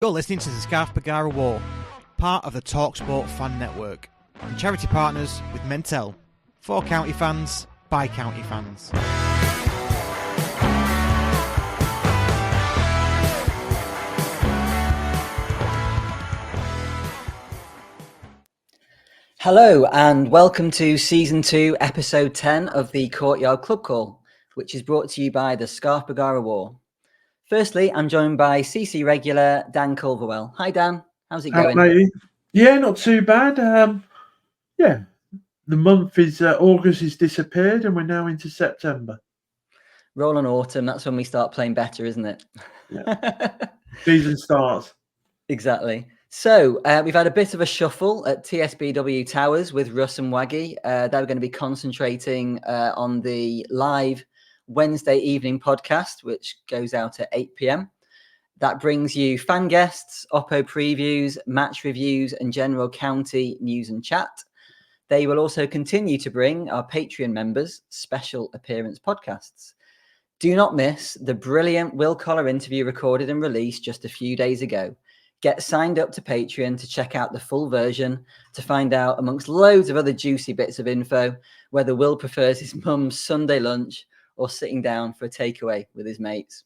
You're listening to the Scarf Bagara War, part of the Talksport Fan Network, and charity partners with Mentel, for county fans, by county fans. Hello and welcome to Season 2, Episode 10 of the Courtyard Club Call, which is brought to you by the Scarf Bagara War. Firstly, I'm joined by CC regular Dan Culverwell. Hi Dan, how's it going? Matey? Yeah, not too bad. The month is August has disappeared and we're now into September. Roll on autumn, that's when we start playing better, isn't it? Yeah. Season starts. Exactly. So we've had a bit of a shuffle at TSBW Towers with Russ and Waggy. They're going to be concentrating on the live Wednesday evening podcast, which goes out at 8 p.m. That brings you fan guests, Oppo previews, match reviews, and general county news and chat. They will also continue to bring our Patreon members special appearance podcasts. Do not miss the brilliant Will Collar interview recorded and released just a few days ago. Get signed up to Patreon to check out the full version, to find out, amongst loads of other juicy bits of info, whether Will prefers his mum's Sunday lunch or sitting down for a takeaway with his mates.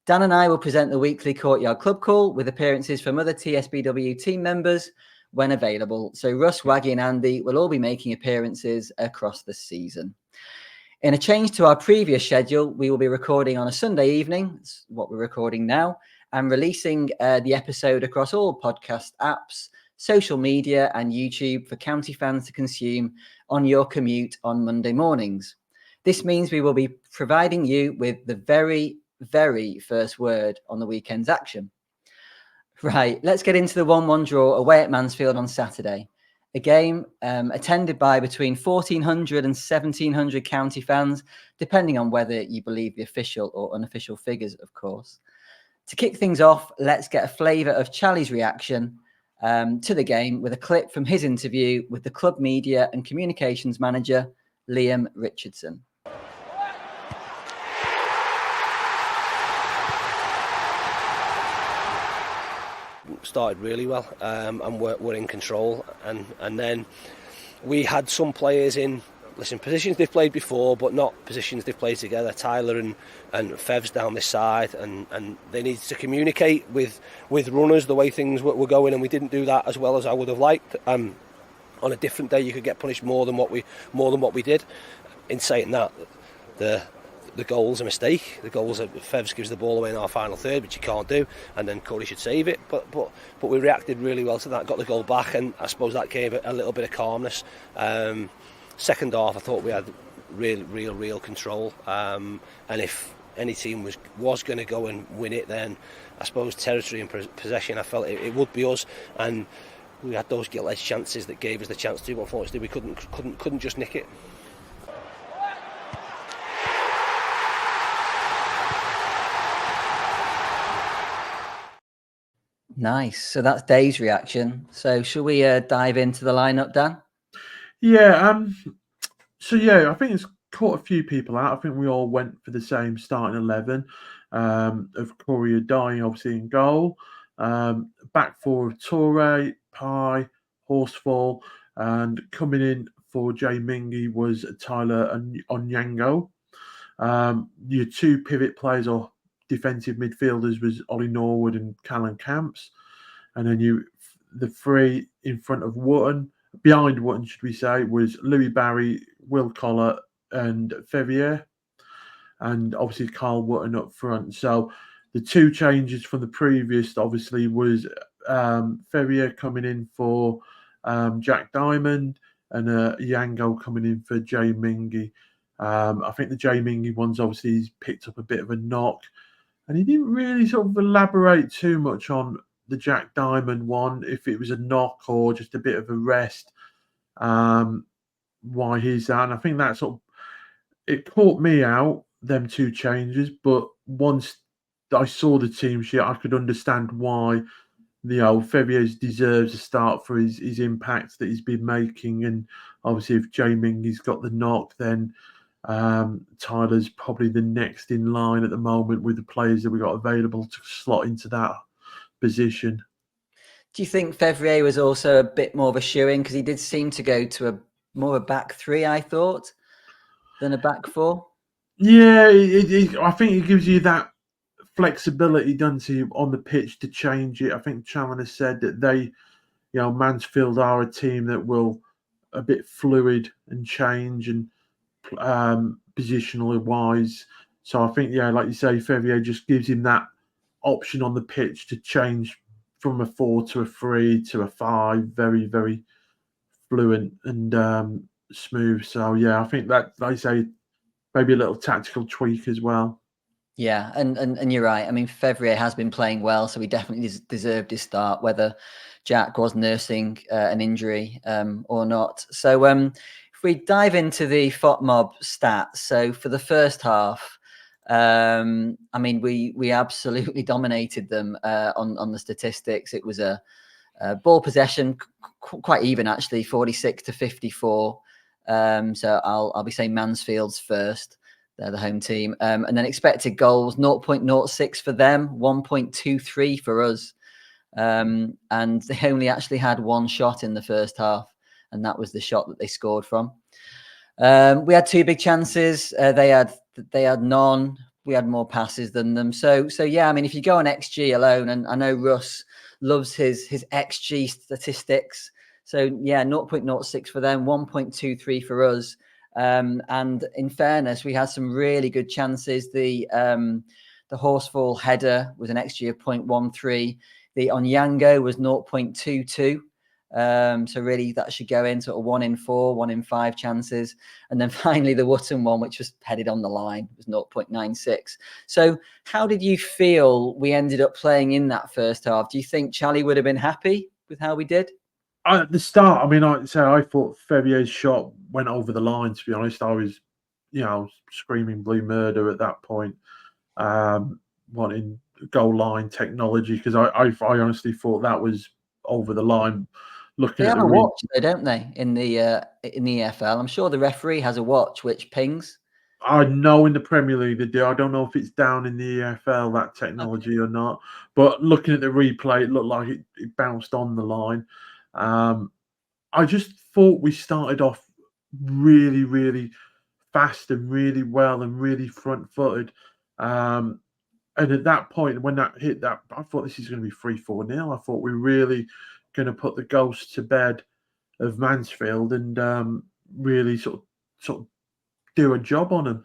Dan and I will present the weekly Courtyard Club Call with appearances from other TSBW team members when available. So Russ, Waggy and Andy will all be making appearances across the season. In a change to our previous schedule, we will be recording on a Sunday evening, that's what we're recording now, and releasing the episode across all podcast apps, social media and YouTube for county fans to consume on your commute on Monday mornings. This means we will be providing you with the very first word on the weekend's action. Right, let's get into the 1-1 draw away at Mansfield on Saturday. A game attended by between 1,400 and 1,700 county fans, depending on whether you believe the official or unofficial figures, of course. To kick things off, let's get a flavour of Charlie's reaction to the game with a clip from his interview with the club media and communications manager, Liam Richardson. Started really well and we're in control, and then we had some players in positions they've played before but not positions they've played together. Tyler and Fevs down this side, and they needed to communicate with runners the way things were going, and we didn't do that as well as I would have liked. On a different day you could get punished more than what we did. In saying that, the goal's a mistake. The goal's Fevs gives the ball away in our final third, which you can't do, and then Cody should save it. But we reacted really well to that, got the goal back, and I suppose that gave it a little bit of calmness. Second half, I thought we had real control. And if any team was going to go and win it, then I suppose territory and possession, I felt it would be us. And we had those gilt-edged chances that gave us the chance to, but unfortunately we couldn't just nick it. Nice. So that's Dave's reaction. So shall we dive into the lineup, Dan? Yeah. I think it's caught a few people out. I think we all went for the same starting 11. Of Corey dying obviously in goal. Back four of Torre, Pye, Horsefall, and coming in for Jay Mingy was Tyler and Onyango. Your two pivot players or defensive midfielders was Ollie Norwood and Callum Camps, and then the three in front of behind Wotton should we say, was Louis Barry, Will Collar and Fevier, and obviously Carl Wotton up front. So the two changes from the previous obviously was Fevier coming in for Jack Diamond and Yango coming in for Jay Mingy. I think the Jay Mingy one's obviously he's picked up a bit of a knock, and he didn't really sort of elaborate too much on the Jack Diamond one, if it was a knock or just a bit of a rest. Why he's that? And I think that sort of it caught me out, them two changes. But once I saw the team sheet, I could understand why Fevier deserves a start for his impact that he's been making. And obviously, if Jay Mingy's got the knock, then Tyler's probably the next in line at the moment with the players that we got available to slot into that position. Do you think Fevrier was also a bit more of a shoo-in, because he did seem to go to a more of a back three, I thought, than a back four? Yeah, I think it gives you that flexibility, doesn't it, on the pitch to change it. I think Challoner said that Mansfield are a team that will a bit fluid and change and positionally wise. So I think, like you say, Fevrier just gives him that option on the pitch to change from a 4 to a 3 to a 5, very, very fluent and smooth. So I think that, like I say, maybe a little tactical tweak as well. Yeah, and you're right. I mean, Fevrier has been playing well, so he definitely deserved his start, whether Jack was nursing an injury or not. So if we dive into the FOTMob stats, so for the first half, I mean, we absolutely dominated them on the statistics. It was a ball possession quite even, actually, 46 to 54. So I'll be saying Mansfield's first. They're the home team. And then expected goals, 0.06 for them, 1.23 for us. And they only actually had one shot in the first half, and that was the shot that they scored from. We had two big chances. They had none. We had more passes than them. So yeah, I mean, if you go on XG alone, and I know Russ loves his XG statistics. So yeah, 0.06 for them, 1.23 for us. And in fairness, we had some really good chances. The Horsfall header was an XG of 0.13. The Onyango was 0.22. So really that should go in sort of 1 in 4, 1 in 5 chances. And then finally the Wootton one, which was headed on the line, was 0.96. So how did you feel we ended up playing in that first half? Do you think Charlie would have been happy with how we did? At the start, I mean, I thought Fevier's shot went over the line, to be honest. I was, screaming blue murder at that point, wanting goal line technology, because I honestly thought that was over the line. Looking They at have the a watch, though, don't they, in the EFL? I'm sure the referee has a watch which pings. I know in the Premier League they do. I don't know if it's down in the EFL, that technology, or not. But looking at the replay, it looked like it bounced on the line. I just thought we started off really, really fast and really well and really front-footed. And at that point, when that hit that, I thought this is going to be 3-4-0. I thought we were really going to put the ghost to bed of Mansfield and really sort of do a job on them.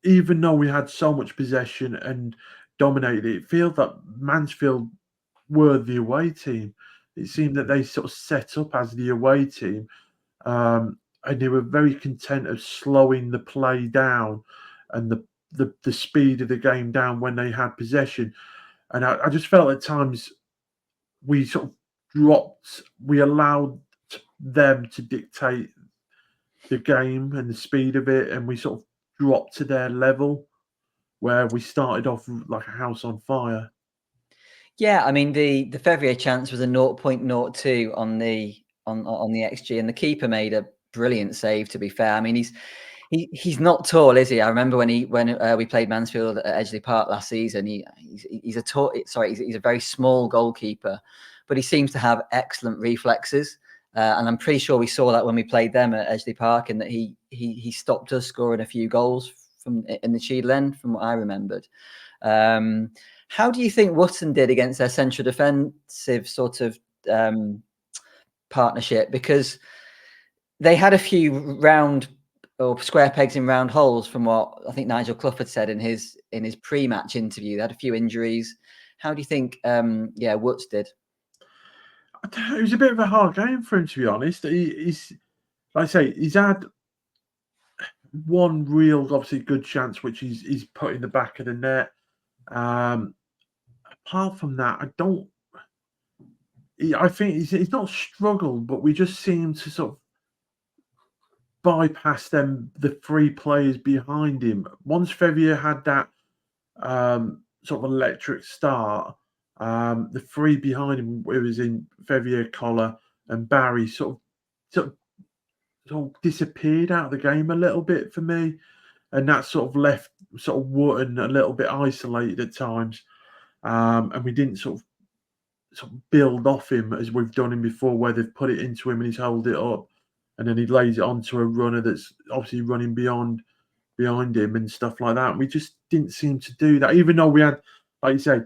Even though we had so much possession and dominated it feels that Mansfield were the away team. It seemed that they sort of set up as the away team, and they were very content of slowing the play down and the speed of the game down when they had possession. And I just felt at times we sort of we allowed them to dictate the game and the speed of it, and we sort of dropped to their level where we started off like a house on fire. Yeah, I mean the Fevrier chance was a 0.02 on the XG, and the keeper made a brilliant save. To be fair, I mean he's not tall, is he? I remember when we played Mansfield at Edgeley Park last season. He's a very small goalkeeper, but he seems to have excellent reflexes. And I'm pretty sure we saw that when we played them at Edgeley Park, and that he stopped us scoring a few goals in the Cheadle end, from what I remembered. How do you think Wootton did against their central defensive sort of partnership? Because they had a few round or square pegs in round holes, from what I think Nigel Clough had said in his pre-match interview. They had a few injuries. How do you think Woots did? It was a bit of a hard game for him, to be honest. He's, like I say, he's had one real, obviously, good chance, which he's put in the back of the net. Apart from that, I think he's not struggled, but we just seem to sort of bypass the three players behind him. Once Fevrier had that sort of electric start, the three behind him, it was in Fevrier, Collar, and Barry, sort of disappeared out of the game a little bit for me, and that sort of left sort of Wootton a little bit isolated at times. and we didn't sort of build off him as we've done him before, where they've put it into him and he's held it up, and then he lays it onto a runner that's obviously running behind him and stuff like that. We just didn't seem to do that, even though we had, like you say,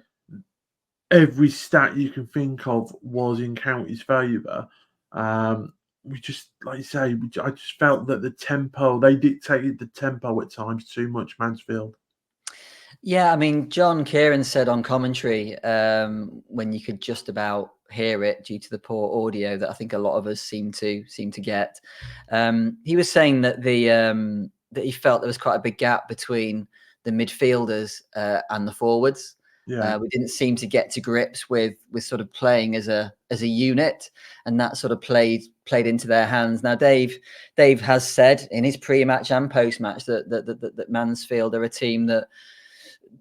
every stat you can think of was in County's favour. We just, like you say, I just felt that the tempo, they dictated the tempo at times too much, Mansfield. Yeah, I mean, John Kieran said on commentary, when you could just about hear it due to the poor audio that I think a lot of us seem to get. He was saying that that he felt there was quite a big gap between the midfielders and the forwards. Yeah. We didn't seem to get to grips with sort of playing as a unit, and that sort of played into their hands. Now, Dave has said in his pre-match and post-match that Mansfield are a team that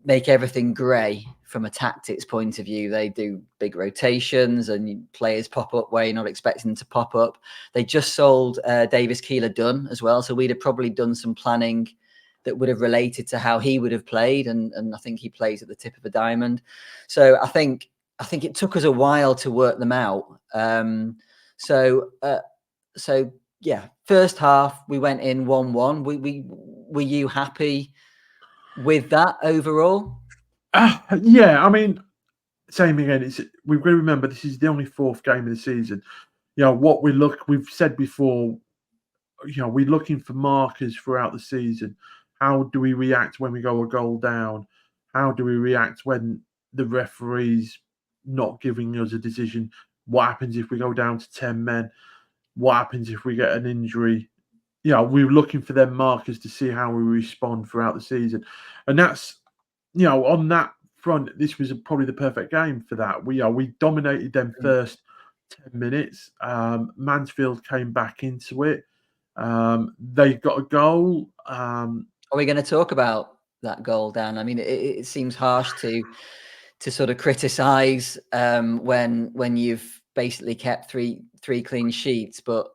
make everything grey from a tactics point of view. They do big rotations and players pop up where you're not expecting them to pop up. They just sold Davis Keeler-Dunn as well, so we'd have probably done some planning that would have related to how he would have played, and I think he plays at the tip of a diamond. So I think it took us a while to work them out. So yeah, first half we went in 1-1. Were you happy with that overall? Yeah, I mean, same again. We've got to remember this is the only fourth game of the season. You know what we've said before. You know, we're looking for markers throughout the season. How do we react when we go a goal down? How do we react when the referee's not giving us a decision? What happens if we go down to 10 men? What happens if we get an injury? You know, we're looking for them markers to see how we respond throughout the season. And that's, you know, on that front, this was probably the perfect game for that. We dominated them first 10 minutes. Mansfield came back into it. They got a goal. Are we going to talk about that goal, Dan? I mean, it seems harsh to sort of criticise when you've basically kept three clean sheets, but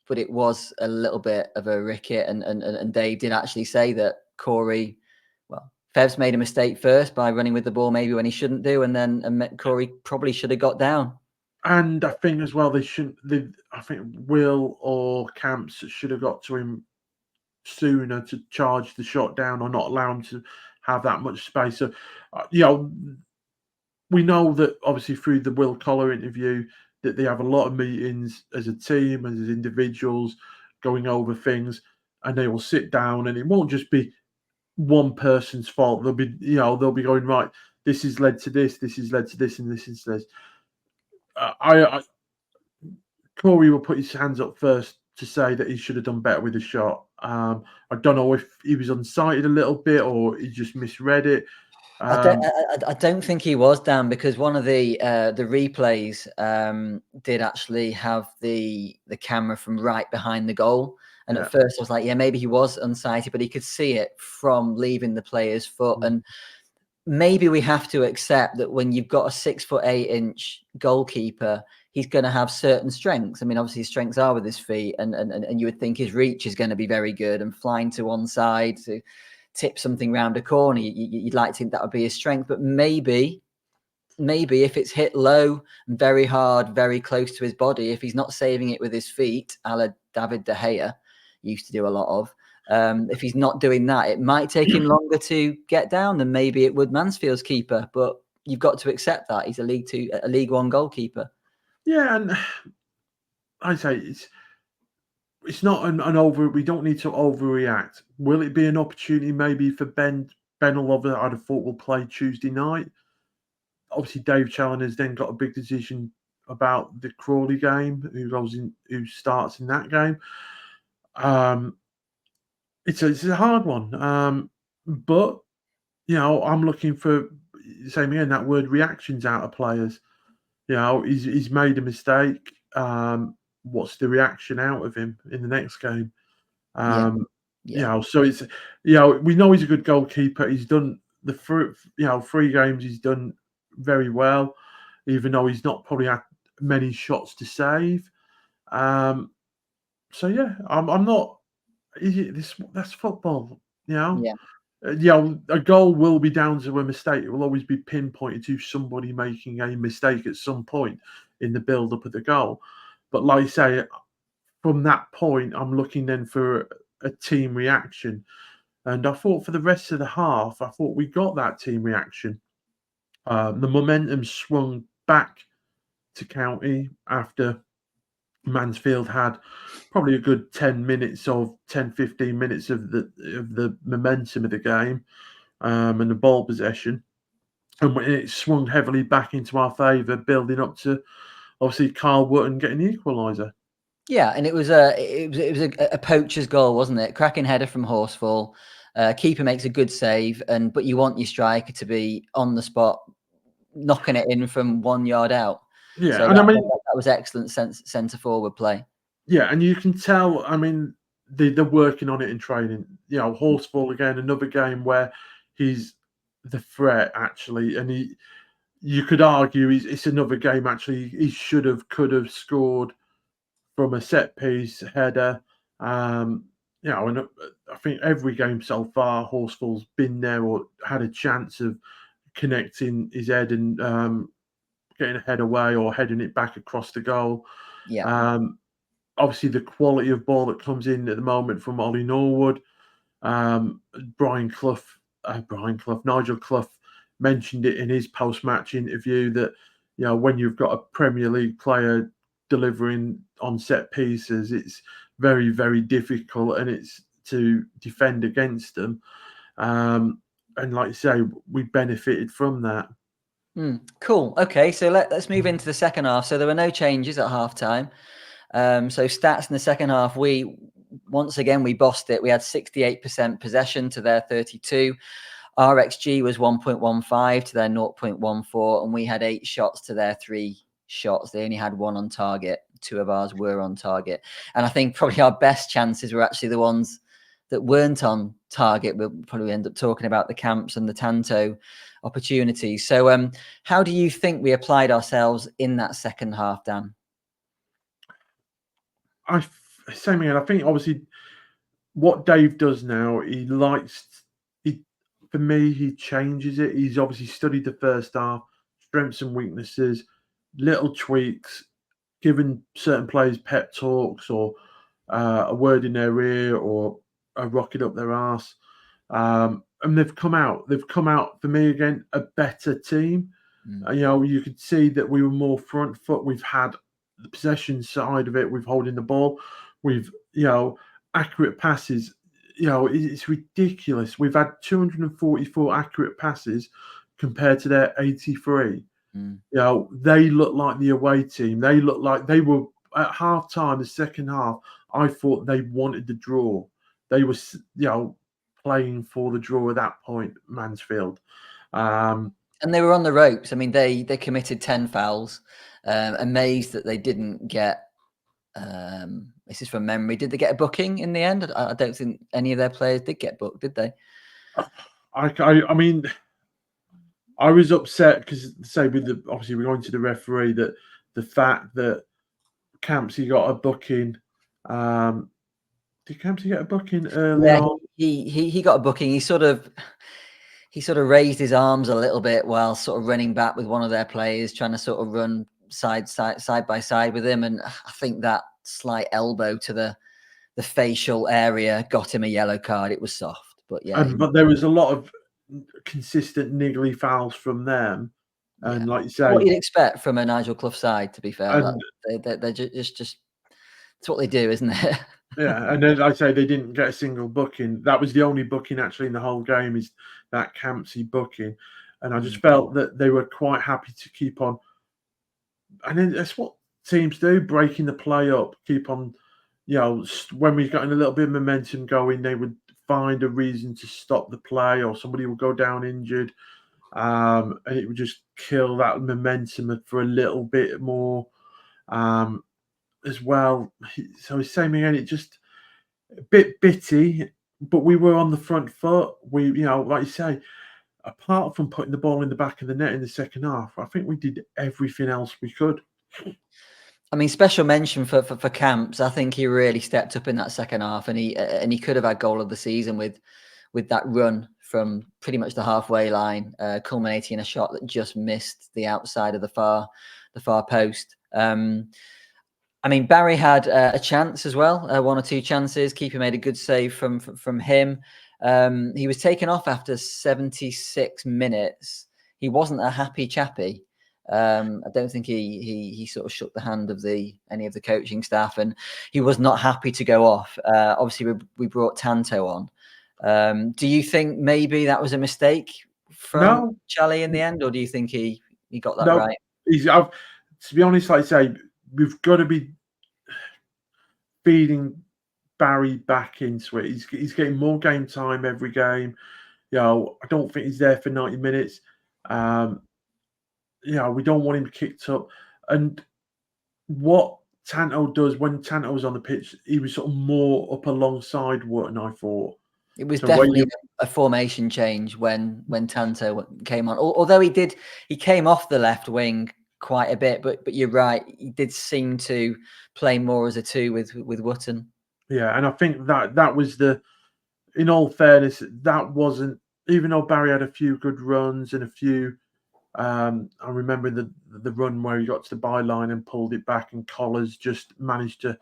it was a little bit of a ricket, and Dave did actually say that Corey, well, Fev's made a mistake first by running with the ball maybe when he shouldn't do, and then Corey probably should have got down. And I think as well, I think Will or Camps should have got to him sooner to charge the shot down, or not allow him to have that much space. So, you know, we know that obviously through the Will Collar interview that they have a lot of meetings as a team and as individuals going over things, and they will sit down, and it won't just be one person's fault. They'll be going, right, this has led to this has led to this, and this is this. Corey will put his hands up first to say that he should have done better with the shot. I don't know if he was unsighted a little bit or he just misread it. I don't think he was, Dan, because one of the replays did actually have the camera from right behind the goal. And at first I was like, yeah, maybe he was unsighted, but he could see it from leaving the player's foot. And maybe we have to accept that when you've got a 6'8" goalkeeper, he's going to have certain strengths. I mean, obviously his strengths are with his feet, and you would think his reach is going to be very good, and flying to one side to tip something round a corner, you'd like to think that would be his strength. But maybe if it's hit low and very hard, very close to his body, if he's not saving it with his feet, a la David De Gea used to do a lot of, if he's not doing that, it might take him longer to get down than maybe it would Mansfield's keeper. But you've got to accept that he's a League One goalkeeper. Yeah, and I say it's not an over. We don't need to overreact. Will it be an opportunity maybe for Ben Oliver? I'd have thought will play Tuesday night. Obviously, Dave Challoner's then got a big decision about the Crawley game. Who starts in that game? It's a hard one. But you know, I'm looking for same again that word reactions out of players. You know, he's made a mistake. What's the reaction out of him in the next game? You know, so it's, you know, we know he's a good goalkeeper. He's done the 3 games he's done very well, even though he's not probably had many shots to save. So yeah, I'm not. That's football, you know. Yeah. a goal will be down to a mistake. It will always be pinpointed to somebody making a mistake at some point in the build-up of the goal. But like I say, from that point, I'm looking then for a team reaction. And I thought for the rest of the half, I thought we got that team reaction. The momentum swung back to County after Mansfield had probably a good 10 minutes of 10, 15 minutes of the momentum of the game, and the ball possession. And when it swung heavily back into our favour, building up to obviously Carl Wootton getting the equaliser. Yeah, and it was a poacher's goal, wasn't it? Cracking header from Horsfall. Keeper makes a good save, but you want your striker to be on the spot, knocking it in from 1 yard out. Yeah, so and I mean, that was excellent centre forward play. Yeah, and you can tell. I mean, they're working on it in training. Horsfall again, another game where he's the threat actually, and you could argue it's another game actually. He could have scored from a set piece header. And I think every game so far, Horsfall's been there or had a chance of connecting his head and getting a head away or heading it back across the goal. Yeah. Obviously, the quality of ball that comes in at the moment from Ollie Norwood, Nigel Clough mentioned it in his post-match interview that when you've got a Premier League player delivering on set pieces, it's very, very difficult, and it's to defend against them. And like you say, we benefited from that. Cool. Okay, so let's move into the second half. So there were no changes at half time. So stats in the second half, we bossed it. We had 68% possession to their 32. Our XG was 1.15 to their 0.14, and we had 8 shots to their 3 shots. They only had 1 on target. 2 of ours were on target. And I think probably our best chances were actually the ones that weren't on target. We'll probably end up talking about the Camps and the Tanto opportunities. So how do you think we applied ourselves in that second half, Dan? Same again. I think obviously what Dave does now, for me, he changes it. He's obviously studied the first half, strengths and weaknesses, little tweaks, giving certain players pep talks or a word in their ear or a rocket up their arse. And they've come out. They've come out, for me, again, a better team. You could see that we were more front foot. We've had the possession side of it. We've holding the ball. We've, accurate passes. It's ridiculous. We've had 244 accurate passes compared to their 83. They look like the away team. They look like they were at half time, the second half. I thought they wanted the draw. They were, playing for the draw at that point, Mansfield. And they were on the ropes. I mean, they committed 10 fouls. Amazed that they didn't get. This is from memory. Did they get a booking in the end? I don't think any of their players did get booked, did they? I mean, I was upset because, obviously we're going to the referee, that the fact that Campsey got a booking. Did Campsey get a booking early on? He got a booking. He sort of raised his arms a little bit while sort of running back with one of their players, trying to sort of run side by side with him. And I think that slight elbow to the facial area got him a yellow card. It was soft, but yeah. But there was a lot of consistent niggly fouls from them. And like you say, what you'd expect from a Nigel Clough side, to be fair. They're just it's what they do, isn't it? Yeah, and then I say they didn't get a single booking. That was the only booking actually in the whole game, is that Campsey booking. And I just felt that they were quite happy to keep on. And then that's what teams do, breaking the play up, keep on, when we've gotten a little bit of momentum going, they would find a reason to stop the play, or somebody would go down injured. And it would just kill that momentum for a little bit more. As well. So same again, it just a bit bitty, but we were on the front foot. We, like you say, apart from putting the ball in the back of the net in the second half, I think we did everything else we could. I mean, special mention for Camps. I think he really stepped up in that second half, and he could have had goal of the season with that run from pretty much the halfway line, culminating in a shot that just missed the outside of the far post. I mean, Barry had a chance as well, 1 or 2 chances. Keeper made a good save from him. He was taken off after 76 minutes. He wasn't a happy chappy. I don't think he sort of shook the hand of any of the coaching staff, and he was not happy to go off. Obviously, we brought Tanto on. Do you think maybe that was a mistake from Charlie in the end, or do you think he got that right? To be honest, like I say, we've got to be feeding Barry back into it. He's getting more game time every game. I don't think he's there for 90 minutes. We don't want him kicked up. And what Tanto does when Tanto's on the pitch, he was sort of more up alongside Wootton, I thought. It was definitely a formation change when Tanto came on. Although he came off the left wing quite a bit, but you're right, he did seem to play more as a 2 with Wootton. Yeah, and I think that was in all fairness, that wasn't, even though Barry had a few good runs and a few, I remember the run where he got to the byline and pulled it back, and Collars just managed to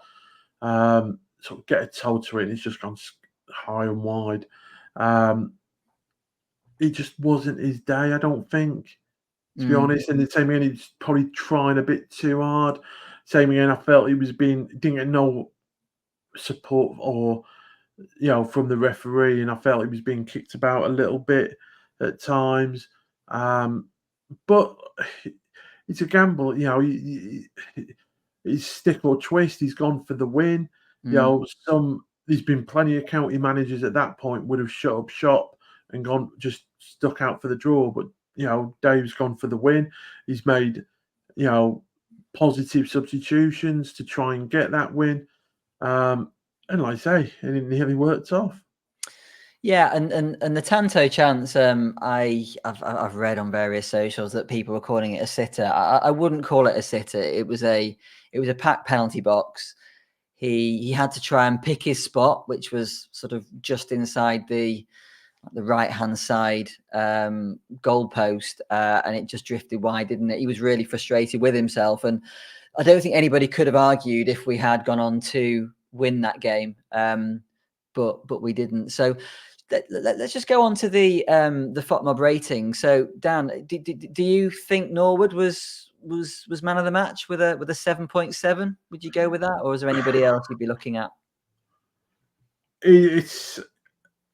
sort of get a toe to it, and it's just gone high and wide. It just wasn't his day, I don't think, to be honest. And the same again, he's probably trying a bit too hard. Same again, I felt he didn't get no support or from the referee, and I felt he was being kicked about a little bit at times. But it's a gamble, he's stick or twist. He's gone for the win. There's been plenty of county managers at that point would have shut up shop and just stuck out for the draw. But Dave's gone for the win. He's made positive substitutions to try and get that win. And like I say, it nearly worked off. Yeah, and the Tanto chance, I've read on various socials that people were calling it a sitter. I wouldn't call it a sitter. It was a packed penalty box. He had to try and pick his spot, which was sort of just inside the right hand side goalpost, and it just drifted wide, didn't it? He was really frustrated with himself, and I don't think anybody could have argued if we had gone on to win that game, but we didn't. So let's just go on to the FOTMob rating. So Dan, do you think Norwood was man of the match with a 7.7? Would you go with that, or is there anybody else you'd be looking at? It's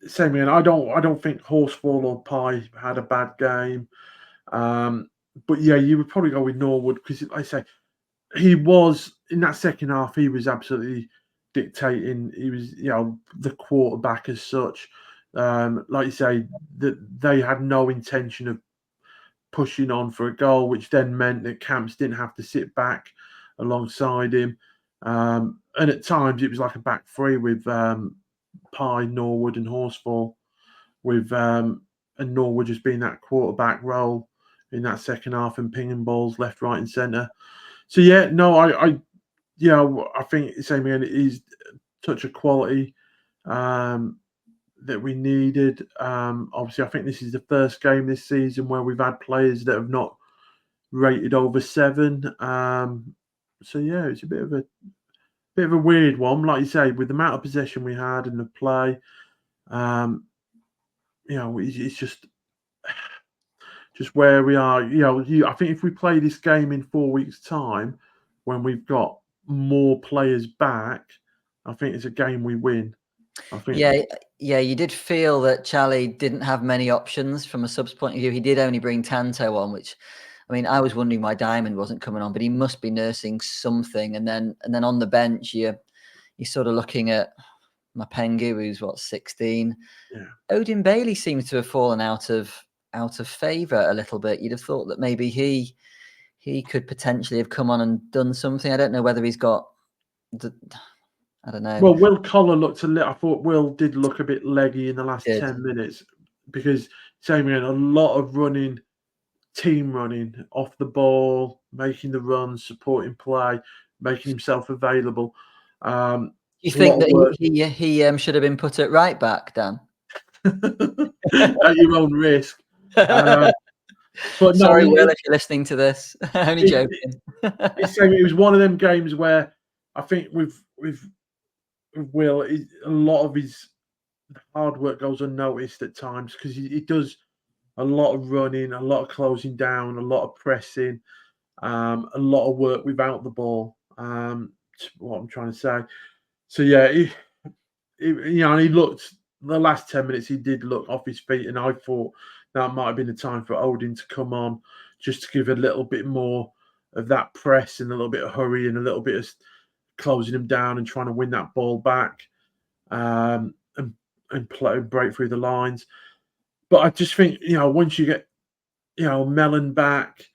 same again. I don't think Horsefall or Pie had a bad game, but yeah, you would probably go with Norwood because, like I say, he was in that second half. He was absolutely dictating. He was, the quarterback as such. Like you say, that they had no intention of pushing on for a goal, which then meant that Camps didn't have to sit back alongside him. And at times it was like a back three with Pye, Norwood, and Horsefall, with and Norwood just being that quarterback role in that second half and pinging balls left, right, and centre. So yeah, no, I think same again, it is touch of quality that we needed. Obviously, I think this is the first game this season where we've had players that have not rated over 7. So yeah, it's a bit of a weird one, like you say, with the amount of possession we had and the play. It's just where we are. I think if we play this game in 4 weeks' time, when we've got more players back, I think it's a game we win. I think. Yeah, you did feel that Charlie didn't have many options from a subs point of view. He did only bring Tanto on, which, I mean, I was wondering why Diamond wasn't coming on, but he must be nursing something. And then on the bench, you're sort of looking at Mapengu, who's 16. Yeah. Odin Bailey seems to have fallen out of favour a little bit. You'd have thought that maybe he could potentially have come on and done something. I don't know whether he's got I don't know. Well, Will Collar looked I thought Will did look a bit leggy in the last 10 minutes because same again, a lot of team running off the ball, making the runs, supporting play, making himself available. You think that he should have been put at right back, Dan? at your own risk. But no, Sorry, Will, if you're listening to this. Only joking. It was one of them games where I think with Will, a lot of his hard work goes unnoticed at times because he does a lot of running, a lot of closing down, a lot of pressing, a lot of work without the ball. What I'm trying to say. So yeah, he looked the last 10 minutes. He did look off his feet, and I thought that might have been the time for Odin to come on, just to give a little bit more of that press and a little bit of hurry and a little bit of closing him down and trying to win that ball back, and break through the lines. But I just think once you get Mellon back,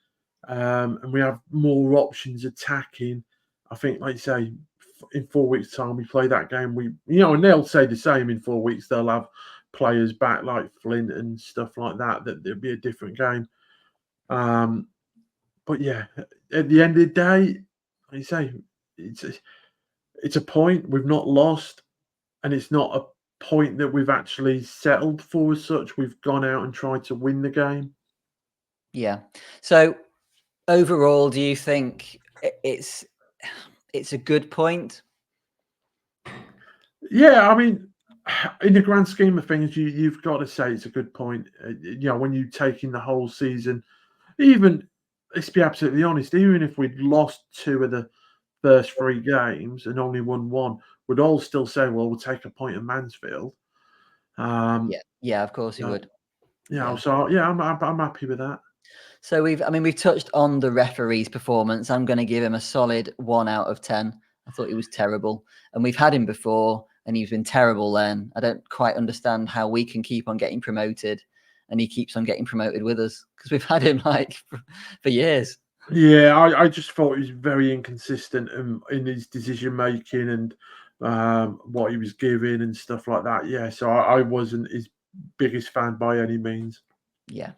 and we have more options attacking, I think, like you say, in 4 weeks' time we play that game. And they'll say the same in 4 weeks. They'll have players back like Flint and stuff like that. That it'll be a different game. But yeah, at the end of the day, like you say, it's a point we've not lost, and it's not a point that we've actually settled for as such. We've gone out and tried to win the game. Yeah. So overall, do you think it's a good point? Yeah, I mean, in the grand scheme of things, you've got to say it's a good point. When you take in the whole season, even, let's be absolutely honest, even if we'd lost 2 of the first 3 games and only won 1, we'd all still say, well, we'll take a point at Mansfield. Yeah, of course he would. So yeah, I'm happy with that. So we've touched on the referee's performance. I'm going to give him a solid 1 out of 10. I thought he was terrible, and we've had him before, and he's been terrible. Then I don't quite understand how we can keep on getting promoted, and he keeps on getting promoted with us, because we've had him for years. Yeah, I just thought he was very inconsistent in his decision making and what he was giving and stuff like that. Yeah, so I wasn't his biggest fan by any means. Yeah.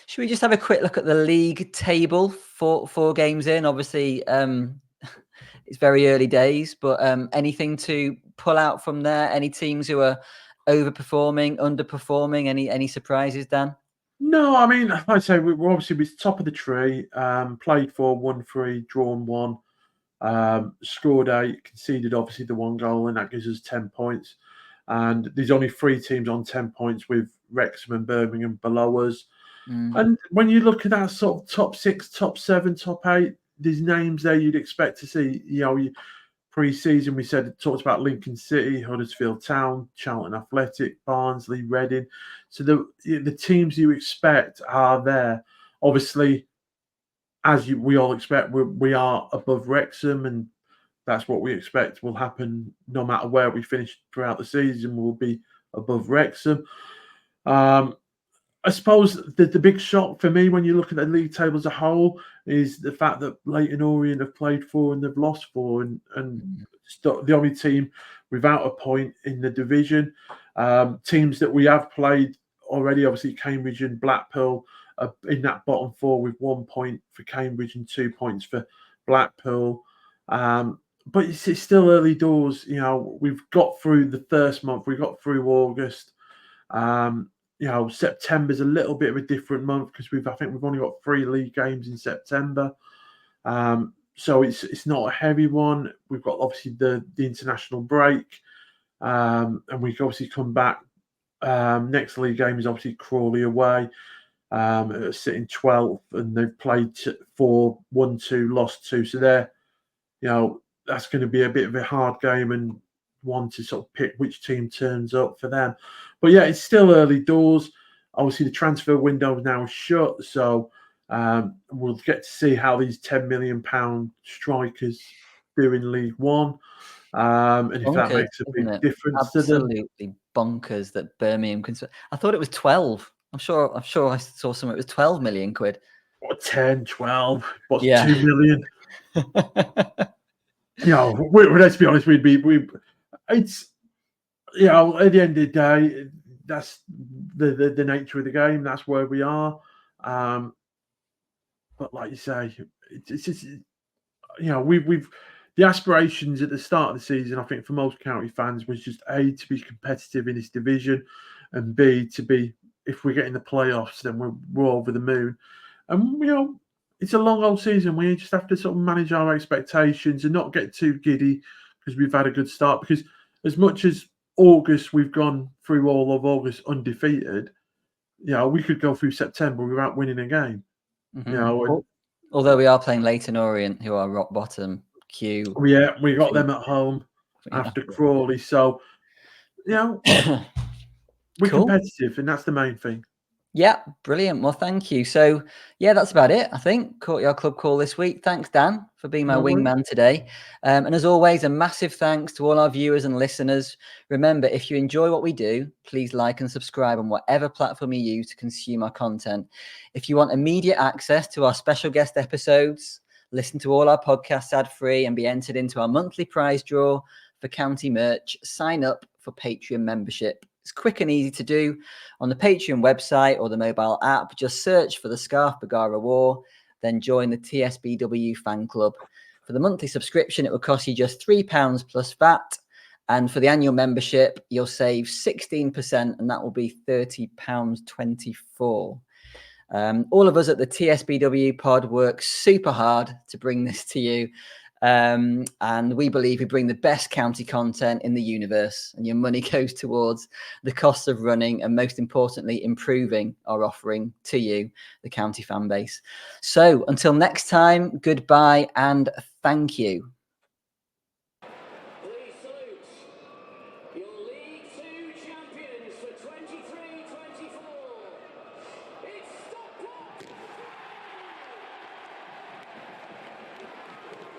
Should we just have a quick look at the league table? 4 games in, obviously, it's very early days, but anything to pull out from there? Any teams who are overperforming, underperforming? Any surprises, Dan? No, I mean, I'd say we're obviously top of the tree. Played 4, won 3, drawn 1, scored 8, conceded obviously the 1 goal, and that gives us 10 points. And there's only 3 teams on 10 points, with Wrexham and Birmingham below us. And when you look at that sort of top 6, top 7, top 8, there's names there you'd expect to see. Pre-season, we talked about Lincoln City, Huddersfield Town, Charlton Athletic, Barnsley, Reading. So the teams you expect are there. Obviously, as we all expect, we are above Wrexham, and that's what we expect will happen no matter where we finish throughout the season. We'll be above Wrexham. I suppose the big shock for me when you look at the league table as a whole is the fact that Leyton Orient have played 4 and they've lost 4, and the only team without a point in the division. Teams that we have played already, obviously Cambridge and Blackpool, are in that bottom 4 with 1 point for Cambridge and 2 points for Blackpool. But it's still early doors. We've got through the first month, we got through August. September's a little bit of a different month because I think we've only got 3 league games in September. So it's not a heavy one. We've got obviously the international break, and we can obviously come back. Next league game is obviously Crawley away, sitting 12th, and they've played 4, won 2, lost 2. So that's going to be a bit of a hard game and one to sort of pick which team turns up for them. But yeah, it's still early doors. Obviously, the transfer window is now shut, so we'll get to see how these £10 million strikers do in League One, and if that makes a big difference to them. Absolutely bonkers that Birmingham can. I thought it was 12. I'm sure I saw somewhere it was 12 million quid. What, 10, 12? What's 2 million? Let's be honest. It's at the end of the day, that's the nature of the game. That's where we are. But like you say, it's just we've the aspirations at the start of the season, I think, for most county fans was just to be competitive in this division, and B, to be, if we get in the playoffs, then we're over the moon. And, it's a long old season. We just have to sort of manage our expectations and not get too giddy because we've had a good start. Because as much as August, we've gone through all of August undefeated, we could go through September without winning a game. Mm-hmm. Although we are playing Leyton Orient, who are rock bottom. We got them at home after Crawley. So, we're competitive, and that's the main thing. Yeah, brilliant. Well, thank you. So, that's about it, I think. Courtyard Club call this week. Thanks, Dan, for being my wingman today. And as always, a massive thanks to all our viewers and listeners. Remember, if you enjoy what we do, please like and subscribe on whatever platform you use to consume our content. If you want immediate access to our special guest episodes, listen to all our podcasts ad-free, and be entered into our monthly prize draw for county merch, sign up for Patreon membership. It's quick and easy to do on the Patreon website or the mobile app. Just search for the Scarf Bagara War, then join the TSBW fan club. For the monthly subscription, it will cost you just £3 plus VAT. And for the annual membership, you'll save 16%, and that will be £30.24. All of us at the TSBW pod work super hard to bring this to you. And we believe we bring the best county content in the universe, and your money goes towards the cost of running and, most importantly, improving our offering to you, the county fan base. So until next time, goodbye and thank you.